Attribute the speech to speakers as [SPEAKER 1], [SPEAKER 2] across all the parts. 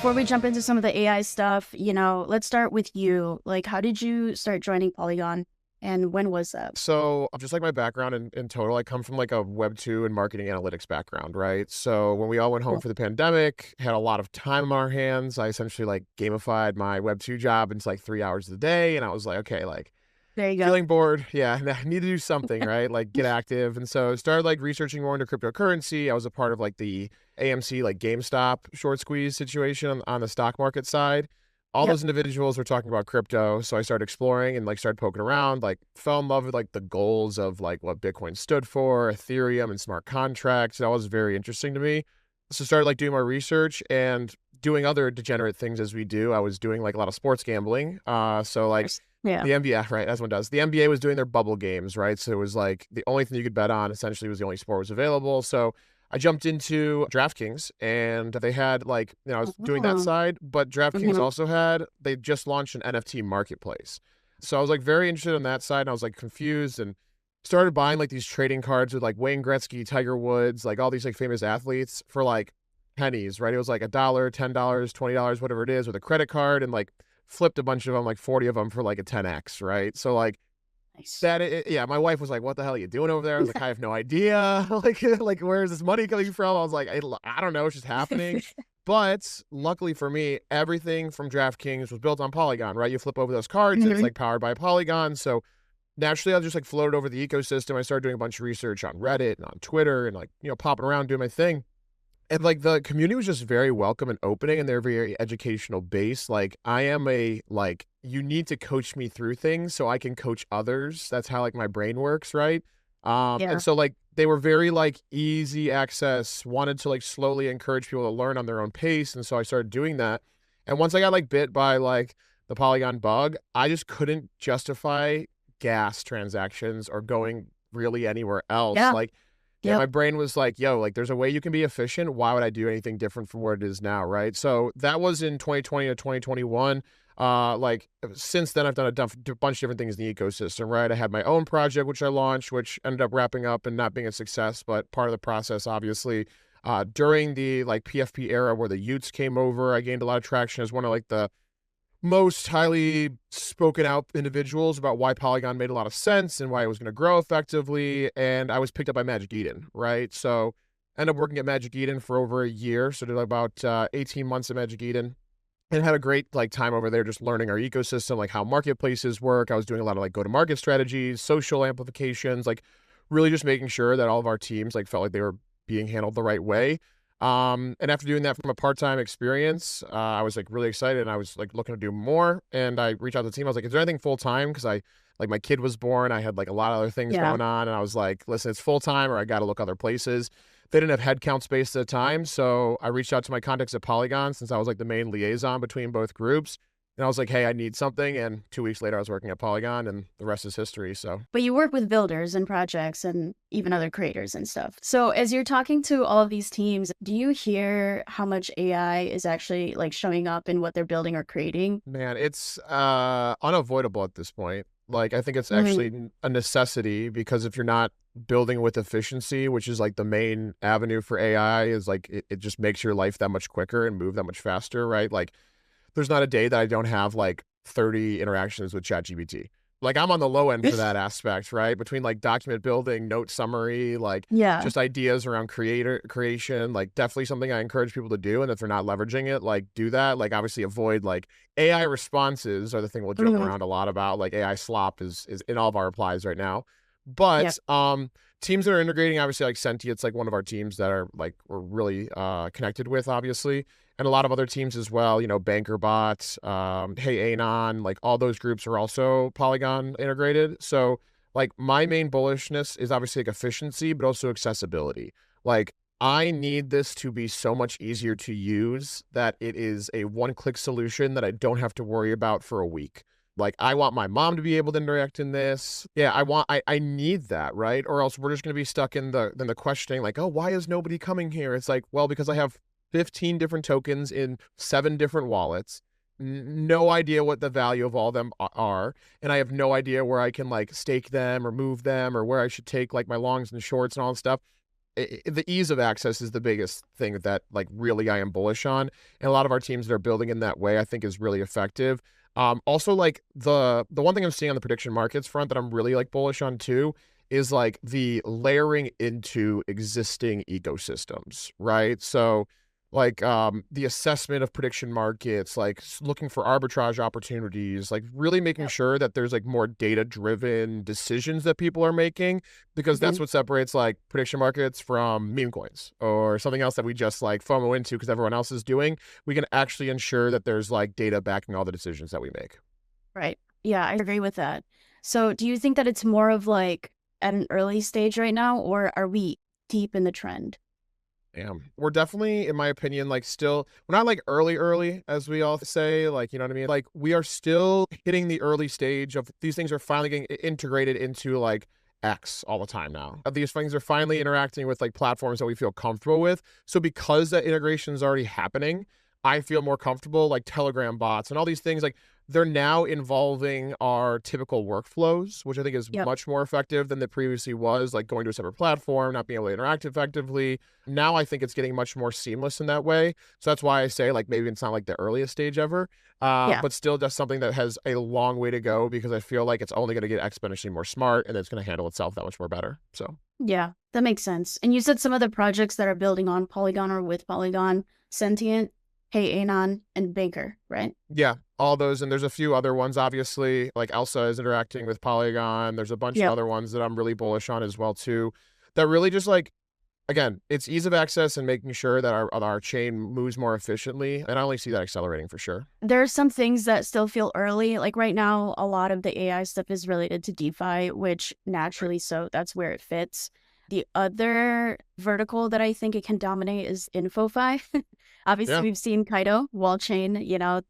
[SPEAKER 1] Before we jump into some of the AI stuff, let's start with you. Like, how did you start joining Polygon and when was that?
[SPEAKER 2] So just like my background in total, I come from like a Web2 and marketing analytics background, right? So when we all went home
[SPEAKER 1] Cool.
[SPEAKER 2] for the pandemic, had a lot of time on our hands, I essentially like gamified my Web2 job into like 3 hours a day. And I was like, okay, like
[SPEAKER 1] There you go.
[SPEAKER 2] feeling bored. Yeah, I need to do something, right? Like get active. And so started like researching more into cryptocurrency. I was a part of like the AMC, like GameStop short squeeze situation on the stock market side. All
[SPEAKER 1] Yep.
[SPEAKER 2] those individuals were talking about crypto. So I started exploring and like started poking around, like fell in love with like the goals of like what Bitcoin stood for, Ethereum and smart contracts. That was very interesting to me. So started like doing my research and doing other degenerate things as we do. I was doing like a lot of sports gambling. So
[SPEAKER 1] Of
[SPEAKER 2] like
[SPEAKER 1] course. Yeah.
[SPEAKER 2] the NBA, right, as one does. The NBA was doing their bubble games, right? So it was like the only thing you could bet on essentially was the only sport was available. So I jumped into DraftKings and they had like, I was doing that
[SPEAKER 1] Oh.
[SPEAKER 2] side, but DraftKings
[SPEAKER 1] Mhm.
[SPEAKER 2] also they just launched an NFT marketplace. So I was like very interested in that side and I was like confused and started buying like these trading cards with like Wayne Gretzky, Tiger Woods, like all these like famous athletes for like pennies, right? It was like $1, $10, $20, whatever it is, with a credit card and like flipped a bunch of them, like 40 of them for like a 10x, right? So like
[SPEAKER 1] Nice.
[SPEAKER 2] yeah, my wife was like, "What the hell are you doing over there?" I was like, "I have no idea." like where is this money coming from? I was like, I don't know, it's just happening. But luckily for me, everything from DraftKings was built on Polygon, right? You flip over those cards, it's
[SPEAKER 1] Mhm.
[SPEAKER 2] like powered by Polygon. So naturally, I just like floated over the ecosystem. I started doing a bunch of research on Reddit and on Twitter and like, popping around doing my thing. And like the community was just very welcome and opening and they're very educational based. Like I am you need to coach me through things so I can coach others. That's how like my brain works, right? And
[SPEAKER 1] Yeah.
[SPEAKER 2] so like they were very like easy access, wanted to like slowly encourage people to learn on their own pace. And so I started doing that. And once I got like bit by like the Polygon bug, I just couldn't justify gas transactions or going really anywhere else.
[SPEAKER 1] Yeah.
[SPEAKER 2] Like yeah,
[SPEAKER 1] Yep.
[SPEAKER 2] my brain was like, yo, like there's a way you can be efficient. Why would I do anything different from what it is now, right? So that was in 2020 to 2021. Since then, I've done a bunch of different things in the ecosystem, right? I had my own project, which I launched, which ended up wrapping up and not being a success, but part of the process, obviously. During the like PFP era where the Utes came over, I gained a lot of traction as one of like the most highly spoken out individuals about why Polygon made a lot of sense and why it was going to grow effectively. And I was picked up by Magic Eden, right? So ended up working at Magic Eden for over a year. So did about 18 months at Magic Eden and had a great like time over there just learning our ecosystem, like how marketplaces work. I was doing a lot of like go-to-market strategies, social amplifications, like really just making sure that all of our teams like felt like they were being handled the right way. And after doing that from a part-time experience, I was like really excited and I was like looking to do more. And I reached out to the team. I was like, is there anything full-time? Because I like my kid was born. I had like a lot of other things
[SPEAKER 1] Yeah.
[SPEAKER 2] going on. And I was like, listen, it's full-time or I got to look other places. They didn't have headcount space at the time. So I reached out to my contacts at Polygon since I was like the main liaison between both groups. And I was like, hey, I need something. And 2 weeks later, I was working at Polygon and the rest is history. So
[SPEAKER 1] But you work with builders and projects and even other creators and stuff. So as you're talking to all of these teams, do you hear how much AI is actually like showing up in what they're building or creating?
[SPEAKER 2] man, it's unavoidable at this point. Like, I think it's
[SPEAKER 1] Mhm.
[SPEAKER 2] actually a necessity because if you're not building with efficiency, which is like the main avenue for AI, is like it just makes your life that much quicker and move that much faster, right? Like, there's not a day that I don't have like 30 interactions with ChatGPT. Like I'm on the low end for that aspect, right? Between like document building, note summary, like
[SPEAKER 1] Yeah.
[SPEAKER 2] just ideas around creator creation, like definitely something I encourage people to do. And if they're not leveraging it, like do that. Like obviously avoid like AI responses are the thing we'll joke
[SPEAKER 1] Mhm.
[SPEAKER 2] around a lot about. Like AI slop is in all of our replies right now.
[SPEAKER 1] Yeah.
[SPEAKER 2] But teams that are integrating, obviously like Sentient's like one of our teams that are like we're really connected with, obviously and a lot of other teams as well, Bankr Bot, Hey Anon, like all those groups are also Polygon integrated. So like my main bullishness is obviously like efficiency, but also accessibility. Like I need this to be so much easier to use that it is a one-click solution that I don't have to worry about for a week. Like I want my mom to be able to interact in this. Yeah, I need that, right? Or else we're just gonna be stuck in the questioning, like, oh, why is nobody coming here? It's like, well, because I have 15 different tokens in 7 different wallets. No idea what the value of all of them are. And I have no idea where I can like stake them or move them or where I should take like my longs and shorts and all that stuff. the ease of access is the biggest thing that like really I am bullish on, and a lot of our teams that are building in that way I think is really effective. Also like the one thing I'm seeing on the prediction markets front that I'm really like bullish on too is like the layering into existing ecosystems, right? So like the assessment of prediction markets, like looking for arbitrage opportunities, like really making
[SPEAKER 1] Yep.
[SPEAKER 2] sure that there's like more data driven decisions that people are making, because that's
[SPEAKER 1] Mhm.
[SPEAKER 2] what separates like prediction markets from meme coins or something else that we just like FOMO into because everyone else is doing. We can actually ensure that there's like data backing all the decisions that we make.
[SPEAKER 1] Right. Yeah, I agree with that. So do you think that it's more of like at an early stage right now, or are we deep in the trend?
[SPEAKER 2] We're definitely, in my opinion, like still, we're not like early, as we all say, like, you know what I mean? Like, we are still hitting the early stage of these things are finally getting integrated into like X all the time now. These things are finally interacting with like platforms that we feel comfortable with. So, because that integration is already happening, I feel more comfortable, like Telegram bots and all these things, like they're now involving our typical workflows, which I think is
[SPEAKER 1] Yep.
[SPEAKER 2] much more effective than it previously was, like going to a separate platform, not being able to interact effectively. Now I think it's getting much more seamless in that way. So that's why I say like maybe it's not like the earliest stage ever,
[SPEAKER 1] Yeah.
[SPEAKER 2] but still just something that has a long way to go because I feel like it's only going to get exponentially more smart and it's going to handle itself that much more better. So
[SPEAKER 1] Yeah, that makes sense. And you said some of the projects that are building on Polygon or with Polygon, Sentient, Hey Anon, and Bankr, right?
[SPEAKER 2] yeah, all those, and there's a few other ones, obviously, like Elsa is interacting with Polygon. There's a bunch of
[SPEAKER 1] Yep.
[SPEAKER 2] other ones that I'm really bullish on as well too. That really just like again, it's ease of access and making sure that our chain moves more efficiently, and I only see that accelerating for sure.
[SPEAKER 1] There are some things that still feel early. Like right now, a lot of the AI stuff is related to DeFi, which
[SPEAKER 2] Right.
[SPEAKER 1] naturally so that's where it fits. The other vertical that I think it can dominate is InfoFi. Obviously,
[SPEAKER 2] Yeah.
[SPEAKER 1] we've seen Kaido, wall chain,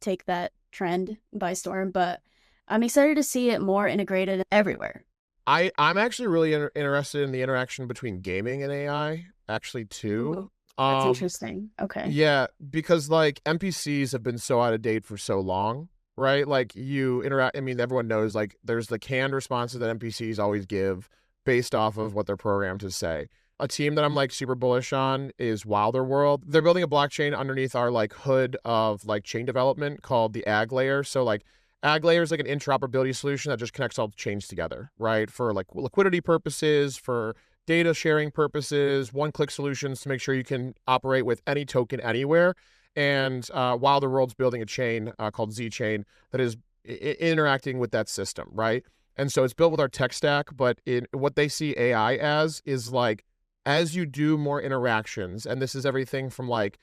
[SPEAKER 1] take that trend by storm, but I'm excited to see it more integrated everywhere.
[SPEAKER 2] I'm actually really interested in the interaction between gaming and AI, actually too.
[SPEAKER 1] Ooh, that's
[SPEAKER 2] Um,
[SPEAKER 1] interesting. Okay.
[SPEAKER 2] yeah, because like NPCs have been so out of date for so long, right? Like you interact, I mean, everyone knows like there's the canned responses that NPCs always give based off of what they're programmed to say. A team that I'm like super bullish on is Wilder World. They're building a blockchain underneath our like hood of like chain development called the Ag layer. So like Ag layer is like an interoperability solution that just connects all the chains together, right? For like liquidity purposes, for data sharing purposes, one-click solutions to make sure you can operate with any token anywhere. And while the world's building a chain called Z Chain that is interacting with that system, right? And so it's built with our tech stack, but in what they see AI as is like as you do more interactions, and this is everything from like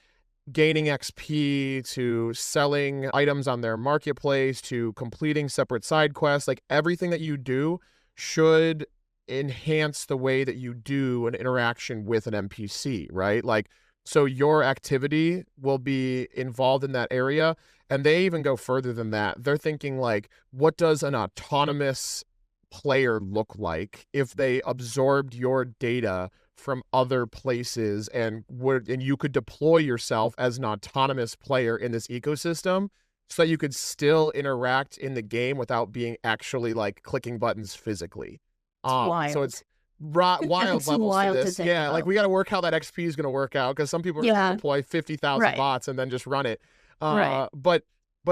[SPEAKER 2] gaining XP to selling items on their marketplace to completing separate side quests, like everything that you do should enhance the way that you do an interaction with an NPC, right? Like, so your activity will be involved in that area. And they even go further than that. They're thinking, like, what does an autonomous player look like if they absorbed your data from other places and you could deploy yourself as an autonomous player in this ecosystem so that you could still interact in the game without being actually like clicking buttons physically.
[SPEAKER 1] It's
[SPEAKER 2] So
[SPEAKER 1] wild.
[SPEAKER 2] it's wild
[SPEAKER 1] It's
[SPEAKER 2] levels to
[SPEAKER 1] wild to
[SPEAKER 2] this.
[SPEAKER 1] think
[SPEAKER 2] Yeah, like
[SPEAKER 1] about.
[SPEAKER 2] we got to work how that XP is going to work out because some people are going to
[SPEAKER 1] Yeah,
[SPEAKER 2] deploy 50,000
[SPEAKER 1] right,
[SPEAKER 2] bots and then just run it.
[SPEAKER 1] right.
[SPEAKER 2] But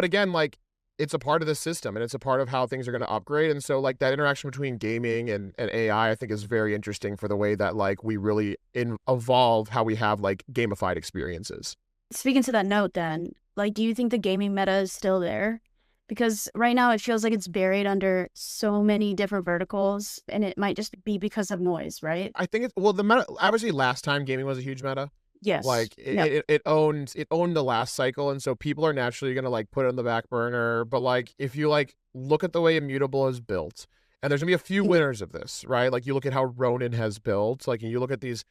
[SPEAKER 2] again, like it's a part of the system and it's a part of how things are going to upgrade. And so like that interaction between gaming and AI, I think is very interesting for the way that like we really evolve how we have like gamified experiences.
[SPEAKER 1] Speaking to that note then, like, do you think the gaming meta is still there? Because right now it feels like it's buried under so many different verticals, and it might just be because of noise, right?
[SPEAKER 2] I think it's well the meta obviously last time gaming was a huge meta.
[SPEAKER 1] Yes.
[SPEAKER 2] Like
[SPEAKER 1] Yep.
[SPEAKER 2] it owned the last cycle, and so people are naturally gonna like put it on the back burner. But like if you like look at the way Immutable is built, and there's gonna be a few
[SPEAKER 1] Mhm.
[SPEAKER 2] winners of this, right? Like you look at how Ronin has built, like and you look at these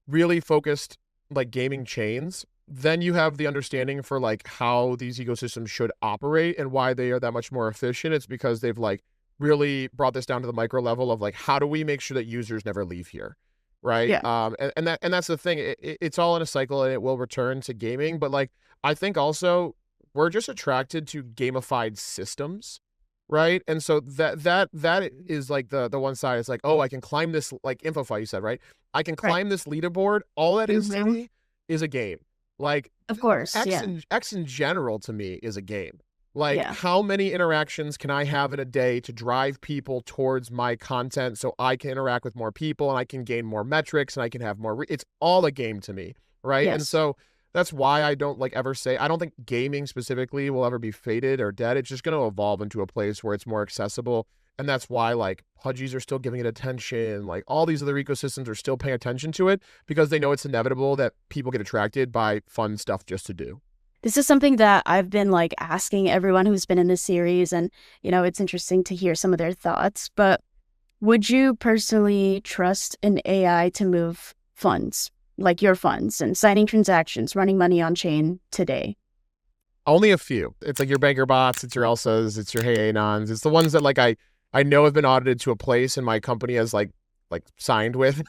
[SPEAKER 2] really focused like gaming chains, then you have the understanding for like how these ecosystems should operate and why they are that much more efficient. It's because they've like really brought this down to the micro level of like how do we make sure that users never leave here, right?
[SPEAKER 1] Yeah.
[SPEAKER 2] And that's the thing. It's all in a cycle and it will return to gaming. But like I think also we're just attracted to gamified systems, right? And so that is like the one side. It's like, oh, I can climb this like info file you said, right? I can
[SPEAKER 1] Right.
[SPEAKER 2] climb this leaderboard. All that is to
[SPEAKER 1] Hmm.
[SPEAKER 2] me is a game. Like
[SPEAKER 1] Of course.
[SPEAKER 2] X
[SPEAKER 1] Yeah.
[SPEAKER 2] in X in general to me is a game. Like,
[SPEAKER 1] Yeah.
[SPEAKER 2] how many interactions can I have in a day to drive people towards my content so I can interact with more people and I can gain more metrics and I can have more it's all a game to me, right? And
[SPEAKER 1] Yes.
[SPEAKER 2] so that's why I don't like ever say I don't think gaming specifically will ever be faded or dead. It's just going to evolve into a place where it's more accessible. And that's why like Pudgies are still giving it attention. Like all these other ecosystems are still paying attention to it because they know it's inevitable that people get attracted by fun stuff just to do.
[SPEAKER 1] This is something that I've been like asking everyone who's been in this series, and it's interesting to hear some of their thoughts. But would you personally trust an AI to move funds, like your funds, and signing transactions, running money on chain today?
[SPEAKER 2] Only a few. It's like your Bankr Bots, it's your Elsas, it's your Hey Anons. It's the ones that like I know have been audited to a place and my company has like signed with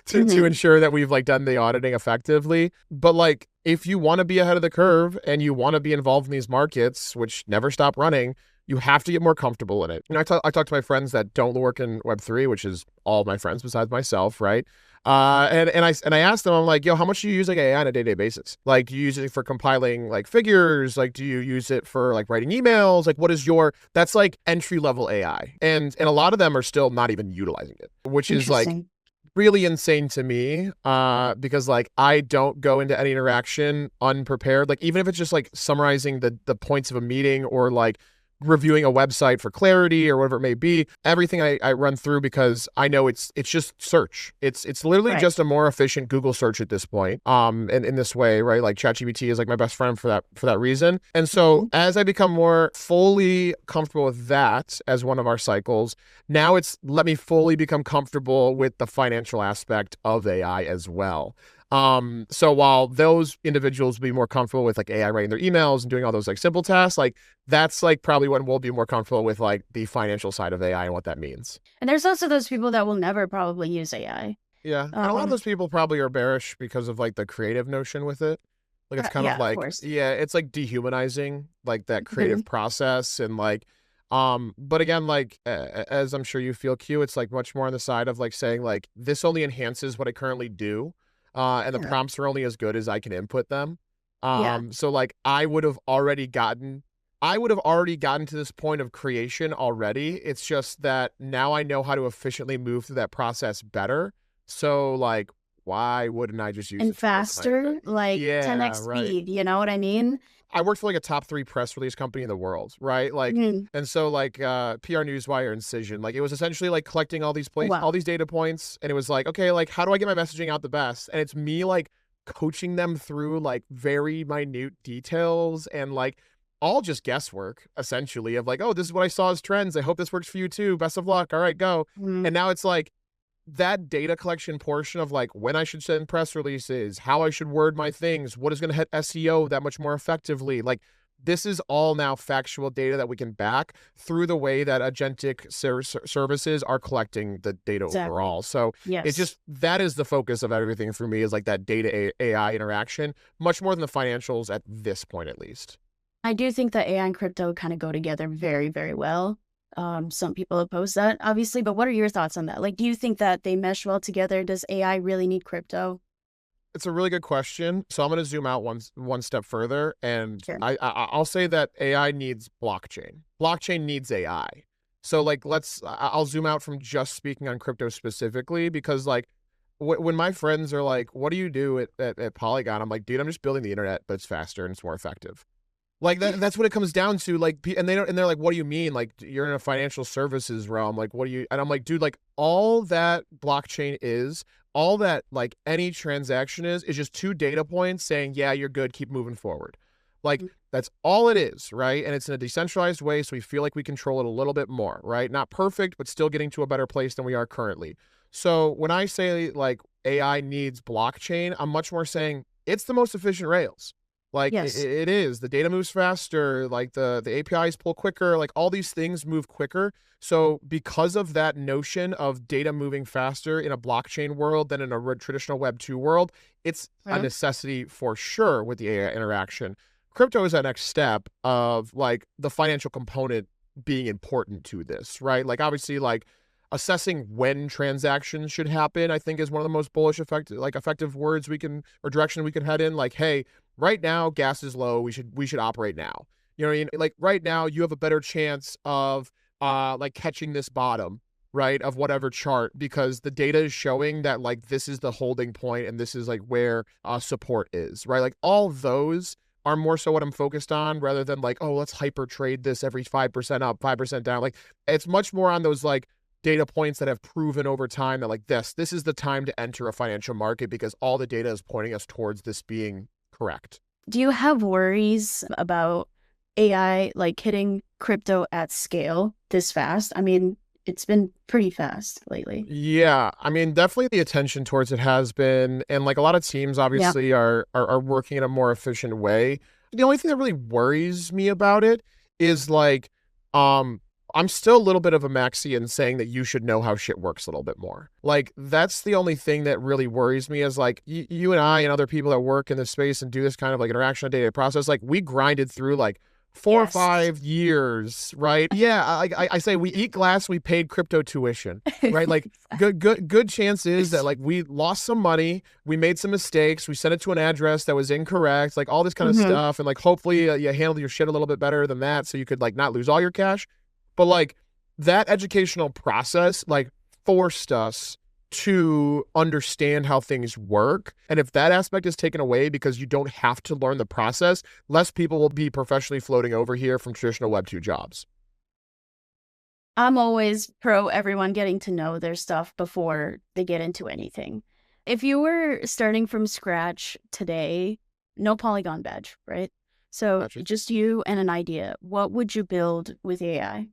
[SPEAKER 2] to
[SPEAKER 1] Hmm.
[SPEAKER 2] ensure that we've like done the auditing effectively. But like if you want to be ahead of the curve and you want to be involved in these markets, which never stop running, you have to get more comfortable in it. And I talk to my friends that don't work in Web3, which is all my friends besides myself, right? And I asked them, I'm like, yo, how much do you use like AI on a day-to-day basis? Like, do you use it for compiling like figures? Like, do you use it for like writing emails? Like, what is your that's like entry-level AI. And a lot of them are still not even utilizing it, which is like
[SPEAKER 1] Interesting.
[SPEAKER 2] really insane to me because like I don't go into any interaction unprepared. Like even if it's just like summarizing the points of a meeting or like reviewing a website for clarity or whatever it may be, everything I run through because I know it's just search. It's literally
[SPEAKER 1] Right.
[SPEAKER 2] just a more efficient Google search at this point. And in this way, right? Like ChatGPT is like my best friend for that reason. And so
[SPEAKER 1] Mhm.
[SPEAKER 2] as I become more fully comfortable with that as one of our cycles, now it's let me fully become comfortable with the financial aspect of AI as well. So while those individuals will be more comfortable with like AI writing their emails and doing all those like simple tasks, like that's like probably when we'll be more comfortable with like the financial side of AI and what that means.
[SPEAKER 1] And there's also those people that will never probably use AI.
[SPEAKER 2] Yeah. And a lot of
[SPEAKER 1] Um,
[SPEAKER 2] those people probably are bearish because of like the creative notion with it. Like it's kind of
[SPEAKER 1] yeah, of
[SPEAKER 2] like,
[SPEAKER 1] course.
[SPEAKER 2] yeah, it's like dehumanizing like that
[SPEAKER 1] Mhm.
[SPEAKER 2] creative process and like, but again, like as I'm sure you feel Q, it's like much more on the side of like saying like this only enhances what I currently do. And the
[SPEAKER 1] Yeah.
[SPEAKER 2] prompts are only as good as I can input them.
[SPEAKER 1] Yeah.
[SPEAKER 2] So like I would have already gotten to this point of creation already. It's just that now I know how to efficiently move through that process better. So like, why wouldn't I just use
[SPEAKER 1] And
[SPEAKER 2] the tools? And
[SPEAKER 1] faster, like
[SPEAKER 2] yeah,
[SPEAKER 1] 10x
[SPEAKER 2] right.
[SPEAKER 1] speed, you know what I mean?
[SPEAKER 2] I worked for like a top 3 press release company in the world, right? Like,
[SPEAKER 1] Mhm.
[SPEAKER 2] and so like PR Newswire Incision, like it was essentially like collecting
[SPEAKER 1] Oh,
[SPEAKER 2] all
[SPEAKER 1] wow.
[SPEAKER 2] these data points, and it was like, okay, like how do I get my messaging out the best? And it's me like coaching them through like very minute details and like all just guesswork essentially of like, oh, this is what I saw as trends. I hope this works for you too. Best of luck. All right, go.
[SPEAKER 1] Mhm.
[SPEAKER 2] And now it's like that data collection portion of like when I should send press releases, how I should word my things, what is going to hit SEO that much more effectively. Like this is all now factual data that we can back through the way that agentic services are collecting the data
[SPEAKER 1] Exactly.
[SPEAKER 2] overall. So it's
[SPEAKER 1] Yes.
[SPEAKER 2] just that is the focus of everything for me is like that data AI interaction, much more than the financials at this point, at least.
[SPEAKER 1] I do think that AI and crypto kind of go together very, very well. Some people oppose that, obviously, but what are your thoughts on that? Like, do you think that they mesh well together? Does AI really need crypto?
[SPEAKER 2] It's a really good question. So I'm going to zoom out one step further, and
[SPEAKER 1] Sure.
[SPEAKER 2] I'll say that AI needs blockchain. Blockchain needs AI. So like I'll zoom out from just speaking on crypto specifically because like when my friends are like, "What do you do at Polygon?" I'm like, "Dude, I'm just building the internet, but it's faster and it's more effective." Like that's what it comes down to. Like, and they don't, and they're like, "What do you mean? Like, you're in a financial services realm. Like, what do you?" And I'm like, "Dude, like, all that blockchain is, all that like any transaction is just two data points saying, yeah, you're good, keep moving forward. Like,
[SPEAKER 1] Mm.
[SPEAKER 2] that's all it is, right? And it's in a decentralized way, so we feel like we control it a little bit more, right? Not perfect, but still getting to a better place than we are currently. So when I say like AI needs blockchain, I'm much more saying it's the most efficient rails. Like
[SPEAKER 1] Yes.
[SPEAKER 2] it is. The data moves faster, like the APIs pull quicker, like all these things move quicker. So because of that notion of data moving faster in a blockchain world than in a traditional Web 2 world, it's a
[SPEAKER 1] Right.
[SPEAKER 2] necessity for sure with the AI interaction. Crypto is that next step of like the financial component being important to this, right? Like obviously like assessing when transactions should happen, I think is one of the most bullish effective words we can, or direction we can head in. Like, hey, right now gas is low. We should operate now. You know what I mean? Like right now you have a better chance of like catching this bottom, right, of whatever chart, because the data is showing that like this is the holding point and this is like where support is, right? Like all those are more so what I'm focused on, rather than like, oh, let's hyper trade this every 5% up, 5% down. Like it's much more on those like data points that have proven over time that like this is the time to enter a financial market, because all the data is pointing us towards this being correct.
[SPEAKER 1] Do you have worries about AI like hitting crypto at scale this fast? I mean, it's been pretty fast lately.
[SPEAKER 2] Yeah, I mean, definitely the attention towards it has been, and like a lot of teams
[SPEAKER 1] Yeah.
[SPEAKER 2] obviously are working in a more efficient way. The only thing that really worries me about it is like, um, I'm still a little bit of a maxi in saying that you should know how shit works a little bit more. Like that's the only thing that really worries me, is like you and I and other people that work in this space and do this kind of like interaction data process. Like we grinded through like 4 or 5 years, right? Yeah, I say we eat glass, we paid crypto tuition, right? Like good chance is that like we lost some money, we made some mistakes, we sent it to an address that was incorrect, like all this kind of
[SPEAKER 1] hmm
[SPEAKER 2] stuff, and like hopefully you handled your shit a little bit better than that, so you could like not lose all your cash. But like that educational process like forced us to understand how things work. And if that aspect is taken away because you don't have to learn the process, less people will be professionally floating over here from traditional Web2 jobs.
[SPEAKER 1] I'm always pro everyone getting to know their stuff before they get into anything. If you were starting from scratch today, no Polygon badge, right? So
[SPEAKER 2] Gotcha.
[SPEAKER 1] just you and an idea. What would you build with AI?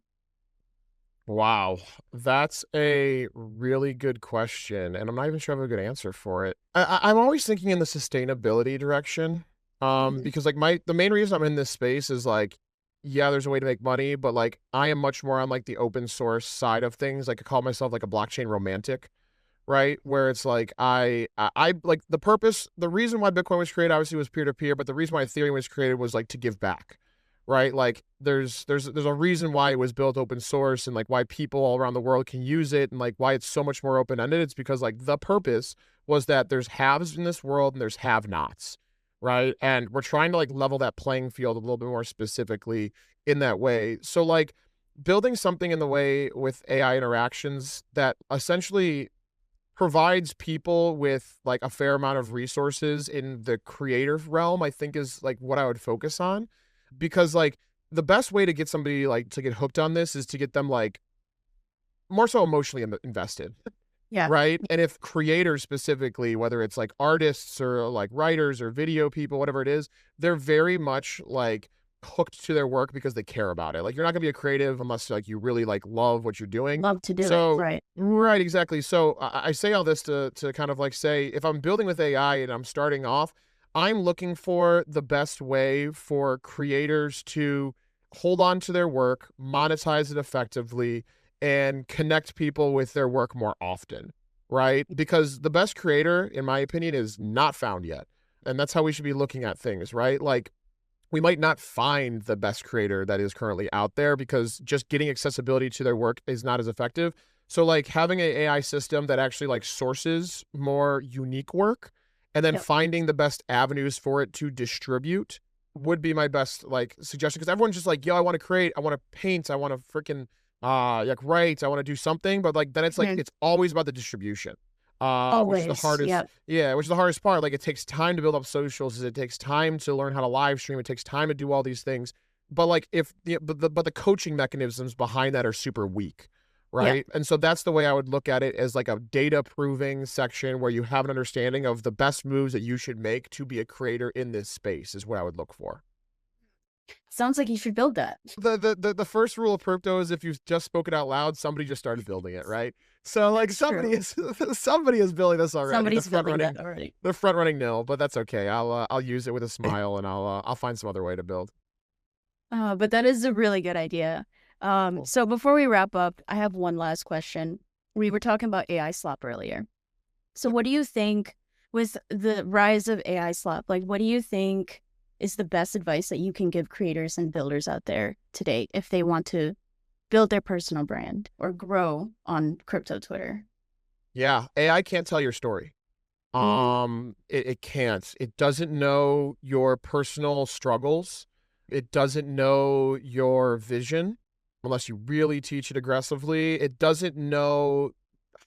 [SPEAKER 2] Wow, that's a really good question, and I'm not even sure I have a good answer for it. I'm always thinking in the sustainability direction,
[SPEAKER 1] Mhm.
[SPEAKER 2] because like the main reason I'm in this space is like, yeah, there's a way to make money, but like I am much more on like the open source side of things. Like I call myself like a blockchain romantic, right? Where it's like I like the reason why Bitcoin was created obviously was peer to peer, but the reason why Ethereum was created was like to give back, right? Like there's a reason why it was built open source, and like why people all around the world can use it, and like why it's so much more open ended. It's because like the purpose was that there's haves in this world and there's have nots, right? And we're trying to like level that playing field a little bit more specifically in that way. So like building something in the way with AI interactions that essentially provides people with like a fair amount of resources in the creative realm, I think is like what I would focus on. Because like the best way to get somebody like to get hooked on this is to get them like more so emotionally invested,
[SPEAKER 1] Yeah.
[SPEAKER 2] right? And if creators specifically, whether it's like artists or like writers or video people, whatever it is, they're very much like hooked to their work because they care about it. Like you're not gonna be a creative unless like you really like love what you're doing.
[SPEAKER 1] Love to do it.
[SPEAKER 2] So
[SPEAKER 1] Right.
[SPEAKER 2] right, exactly. So I say all this to kind of like say if I'm building with AI and I'm starting off, I'm looking for the best way for creators to hold on to their work, monetize it effectively, and connect people with their work more often, right? Because the best creator, in my opinion, is not found yet. And that's how we should be looking at things, right? Like we might not find the best creator that is currently out there because just getting accessibility to their work is not as effective. So like having an AI system that actually like sources more unique work and then
[SPEAKER 1] Yep.
[SPEAKER 2] finding the best avenues for it to distribute would be my best like suggestion, because everyone's just like, yo, I want to create, I want to paint, I want to freaking like write, I want to do something, but like then it's like
[SPEAKER 1] Mhm.
[SPEAKER 2] it's always about the distribution. Which is the
[SPEAKER 1] Always.
[SPEAKER 2] hardest.
[SPEAKER 1] Yep.
[SPEAKER 2] Yeah, which is the hardest part. Like it takes time to build up socials, it takes time to learn how to live stream, it takes time to do all these things. But like if the but the coaching mechanisms behind that are super weak,
[SPEAKER 1] Yep.
[SPEAKER 2] right? And so that's the way I would look at it, as like a data proving section where you have an understanding of the best moves that you should make to be a creator in this space is what I would look for.
[SPEAKER 1] Sounds like you should build that.
[SPEAKER 2] The first rule of crypto is if you just spoke it out loud, somebody just started building it, right? So like
[SPEAKER 1] That's
[SPEAKER 2] somebody
[SPEAKER 1] true.
[SPEAKER 2] is somebody is building this already.
[SPEAKER 1] Somebody's building that already.
[SPEAKER 2] The front running Nill, but that's okay. I'll use it with a smile, and I'll find some other way to build.
[SPEAKER 1] But that is a really good idea.
[SPEAKER 2] Cool.
[SPEAKER 1] So before we wrap up, I have one last question. We were talking about AI slop earlier. So
[SPEAKER 2] Yep.
[SPEAKER 1] what do you think with the rise of AI slop? Like, what do you think is the best advice that you can give creators and builders out there today if they want to build their personal brand or grow on crypto Twitter?
[SPEAKER 2] Yeah, AI can't tell your story.
[SPEAKER 1] Mm,
[SPEAKER 2] It can't. It doesn't know your personal struggles. It doesn't know your vision unless you really teach it aggressively. It doesn't know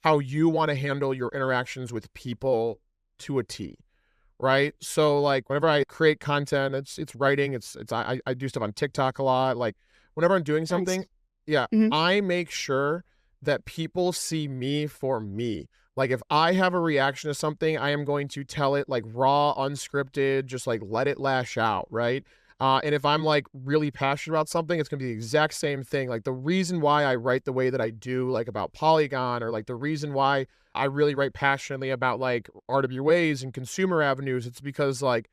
[SPEAKER 2] how you want to handle your interactions with people to a T, right? So like whenever I create content, it's writing, I do stuff on TikTok a lot. Like whenever I'm doing something,
[SPEAKER 1] nice.
[SPEAKER 2] yeah,
[SPEAKER 1] Hmm.
[SPEAKER 2] I make sure that people see me for me. Like if I have a reaction to something, I am going to tell it like raw, unscripted, just like let it lash out, right? And if I'm like really passionate about something, it's gonna be the exact same thing. Like the reason why I write the way that I do, like about Polygon, or like the reason why I really write passionately about like RWAs and consumer avenues. It's because like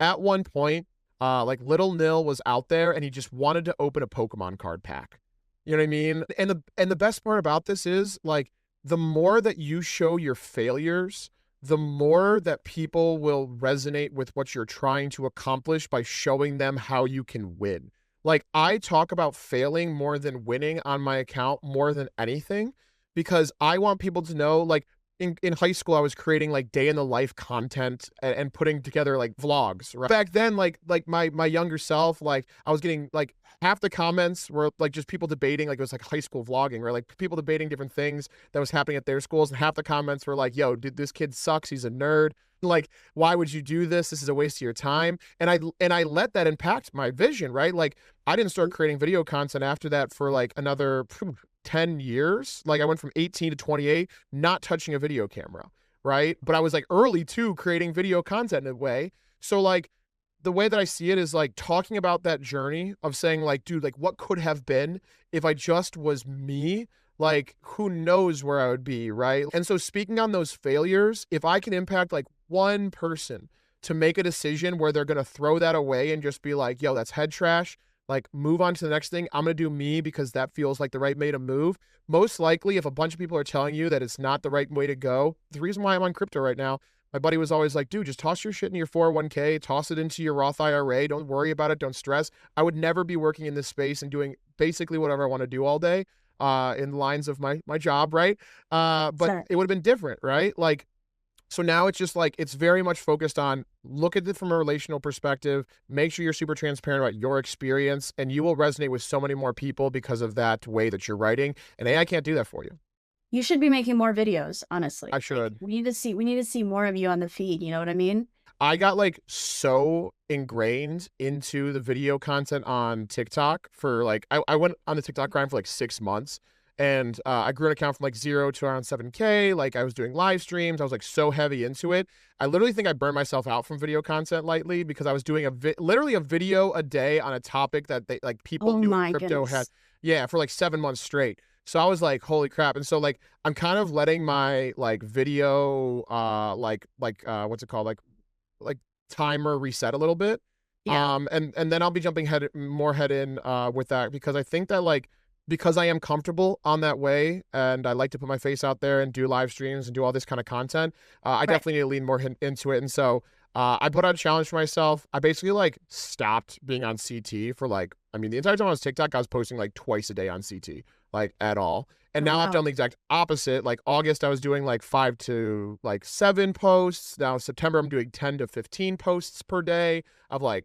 [SPEAKER 2] at one point, like little Nill was out there and he just wanted to open a Pokemon card pack. You know what I mean? And the best part about this is like the more that you show your failures, the more that people will resonate with what you're trying to accomplish by showing them how you can win. Like I talk about failing more than winning on my account more than anything because I want people to know like in high school I was creating like day in the life content and putting together like vlogs, right? Back then like my younger self, like I was getting like half the comments were like just people debating, like it was like high school vlogging, right? Like people debating different things that was happening at their schools, and half the comments were like, yo, dude, this kid sucks, he's a nerd. Like, why would you do this? This is a waste of your time. And I let that impact my vision, right? Like I didn't start creating video content after that for like another 10 years. Like I went from 18 to 28, not touching a video camera, right? But I was like early too, creating video content in a way. So like the way that I see it is like talking about that journey of saying like, dude, like what could have been if I just was me? Like who knows where I would be, right? And so speaking on those failures, if I can impact like one person to make a decision where they're going to throw that away and just be like, yo, that's head trash, like move on to the next thing. I'm going to do me because that feels like the right way to move. Most likely, if a bunch of people are telling you that it's not the right way to go, the reason why I'm on crypto right now, my buddy was always like, dude, just toss your shit in your 401k, toss it into your Roth IRA. Don't worry about it. Don't stress. I would never be working in this space and doing basically whatever I want to do all day in lines of my job, right? But
[SPEAKER 1] Sure.
[SPEAKER 2] it would have been different, right? Like, so now it's just like, it's very much focused on look at it from a relational perspective, make sure you're super transparent about your experience, and you will resonate with so many more people because of that way that you're writing. And AI can't do that for you.
[SPEAKER 1] You should be making more videos, honestly.
[SPEAKER 2] I
[SPEAKER 1] Like
[SPEAKER 2] should.
[SPEAKER 1] we need to see more of you on the feed, you know what I mean?
[SPEAKER 2] I got like so ingrained into the video content on TikTok for like I went on the TikTok grind for like 6 months, and I grew an account from like 0 to around 7K. Like I was doing live streams. I was like so heavy into it. I literally think I burned myself out from video content lately because I was doing literally a video a day on a topic that they like people
[SPEAKER 1] Oh
[SPEAKER 2] knew in
[SPEAKER 1] my
[SPEAKER 2] crypto had,
[SPEAKER 1] goodness.
[SPEAKER 2] yeah, for like 7 months straight. So I was like, holy crap. And so like I'm kind of letting my like video what's it called? Like timer reset a little bit.
[SPEAKER 1] Yeah,
[SPEAKER 2] And then I'll be jumping head in with that because I think that like because I am comfortable on that way and I like to put my face out there and do live streams and do all this kind of content, I
[SPEAKER 1] right.
[SPEAKER 2] definitely need to lean more into it. And so I put out a challenge for myself. I basically like stopped being on CT for like, I mean, the entire time I was TikTok, I was posting like twice a day on CT, like at all. And
[SPEAKER 1] Oh
[SPEAKER 2] now I've
[SPEAKER 1] wow.
[SPEAKER 2] done the exact opposite. Like August, I was doing like 5 to 7 posts. Now September, I'm doing 10 to 15 posts per day. I've
[SPEAKER 1] Oh
[SPEAKER 2] like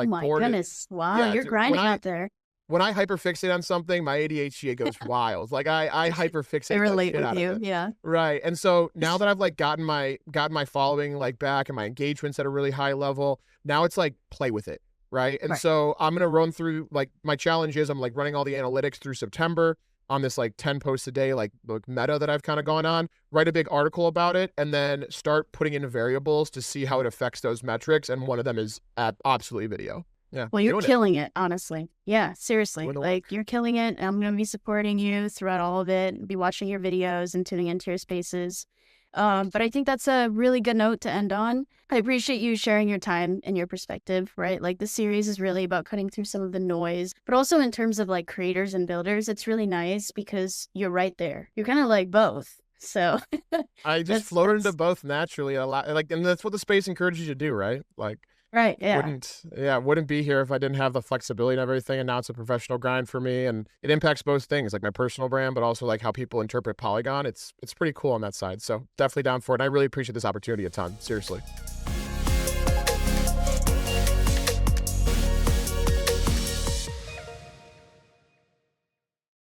[SPEAKER 1] my
[SPEAKER 2] bored.
[SPEAKER 1] goodness. Wow,
[SPEAKER 2] Yeah,
[SPEAKER 1] you're
[SPEAKER 2] dude, when
[SPEAKER 1] grinding
[SPEAKER 2] I
[SPEAKER 1] out there.
[SPEAKER 2] when I hyperfixate on something, my ADHD goes wild. Like I
[SPEAKER 1] I
[SPEAKER 2] hyperfixate the
[SPEAKER 1] relate
[SPEAKER 2] shit
[SPEAKER 1] with
[SPEAKER 2] out of
[SPEAKER 1] you.
[SPEAKER 2] it.
[SPEAKER 1] Yeah.
[SPEAKER 2] Right. And so now that I've like gotten my following like back and my engagements at a really high level, now it's like play with it. Right. And
[SPEAKER 1] Right.
[SPEAKER 2] so I'm gonna run through like my challenge is I'm like running all the analytics through September on this like 10 posts a day like meta that I've kind of gone on, write a big article about it, and then start putting in variables to see how it affects those metrics. And one of them is absolutely video. Yeah.
[SPEAKER 1] Well, you're
[SPEAKER 2] Doing it.
[SPEAKER 1] killing it, honestly. Yeah, seriously.
[SPEAKER 2] Doing the
[SPEAKER 1] Like
[SPEAKER 2] work.
[SPEAKER 1] you're killing it. I'm going to be supporting you throughout all of it, be watching your videos and tuning into your spaces. But I think that's a really good note to end on. I appreciate you sharing your time and your perspective, right? Like the series is really about cutting through some of the noise, but also in terms of like creators and builders, it's really nice because you're right there. You're kind of like both. So
[SPEAKER 2] I just floated into
[SPEAKER 1] that's
[SPEAKER 2] both naturally a lot, like, and that's what the space encourages you to do, right? Like,
[SPEAKER 1] right. Yeah.
[SPEAKER 2] wouldn't be here if I didn't have the flexibility and everything. And now it's a professional grind for me, and it impacts both things, like my personal brand, but also like how people interpret Polygon. It's pretty cool on that side. So definitely down for it. I really appreciate this opportunity a ton. Seriously.